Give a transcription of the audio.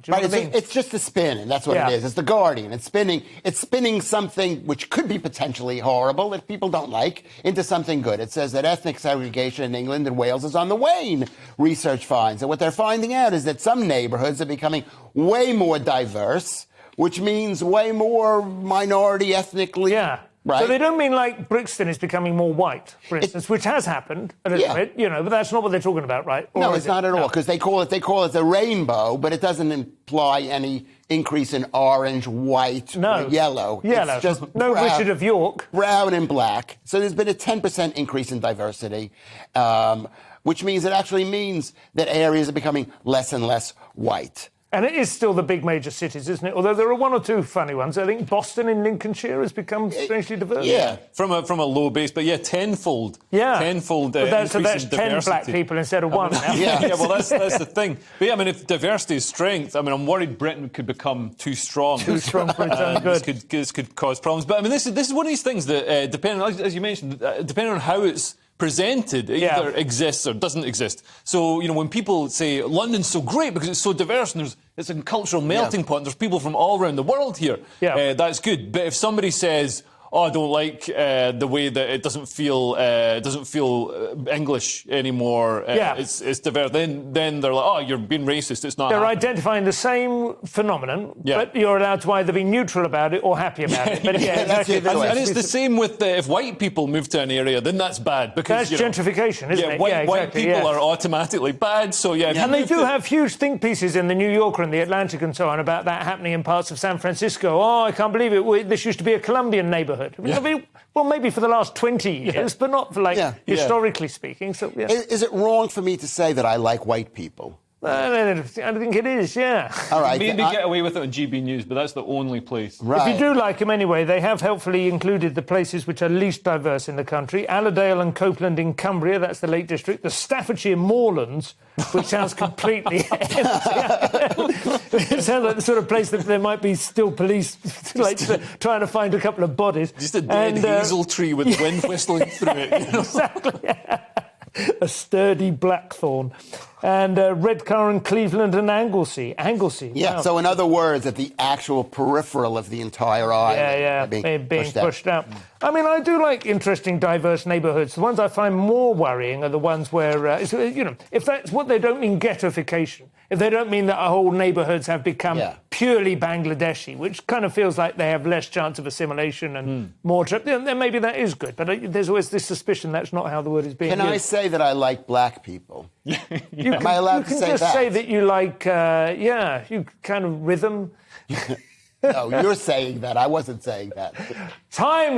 Do you know Right, what I mean? it's just a spin, and that's what it is. It's the Guardian. It's spinning something which could be potentially horrible that people don't like into something good. It says that ethnic segregation in England and Wales is on the wane, research finds. And what they're finding out is that some neighborhoods are becoming way more diverse, which means way more minority ethnically. Yeah. Right? So they don't mean like Brixton is becoming more white, for instance, which has happened a little bit, but that's not what they're talking about, right? Or no, it's not at all, because they call it the rainbow, but it doesn't imply any increase in orange, white, or yellow. It's just no brown, Richard of York. Brown and black. So there's been a 10% increase in diversity, which means it actually means that areas are becoming less and less white. And it is still the big major cities, isn't it? Although there are one or two funny ones. I think Boston in Lincolnshire has become strangely diverse. Yeah. From a low base, but tenfold. Yeah. Tenfold so that's increase in 10 diversity. black people instead of one now. Yeah, well, that's the thing. But if diversity is strength, I'm worried Britain could become too strong. Too strong for its own good. This could cause problems. But this is one of these things that, depending, as you mentioned, depending on how it's presented, it either exists or doesn't exist. So, when people say London's so great because it's so diverse and it's a cultural melting pot and there's people from all around the world here, that's good. But if somebody says, I don't like the way that it doesn't feel English anymore. It's diverse. Then they're like, you're being racist. It's not. They're identifying the same phenomenon, but you're allowed to either be neutral about it or happy about it. But exactly. And it's the same with if white people move to an area, then that's bad because that's gentrification, isn't it? White people are automatically bad. So and they do have huge think pieces in the New Yorker and the Atlantic and so on about that happening in parts of San Francisco. I can't believe it. This used to be a Colombian neighbourhood. Well, maybe for the last 20 years, but not for, historically speaking. So, Is it wrong for me to say that I like white people? I think it is, All right. Maybe get away with it on GBNews, but that's the only place. Right. If you do like them anyway, they have helpfully included the places which are least diverse in the country. Allerdale and Copeland in Cumbria, that's the Lake District. The Staffordshire Moorlands, which sounds completely empty. It sounds like the sort of place that there might be still police trying to find a couple of bodies. Just a dead hazel tree with wind whistling through it. Exactly. A sturdy blackthorn. And Redcar, Cleveland and Anglesey. Yeah, so in other words, at the actual peripheral of the entire island. Being pushed out. I do like interesting, diverse neighbourhoods. The ones I find more worrying are the ones where, if that's what they don't mean ghettoification, if they don't mean that our whole neighbourhoods have become purely Bangladeshi, which kind of feels like they have less chance of assimilation and more then maybe that is good. But there's always this suspicion that's not how the word is being used. Can I say that I like black people? Am I allowed to say that? You can just say that you like, you kind of rhythm. No, you're saying that. I wasn't saying that. Time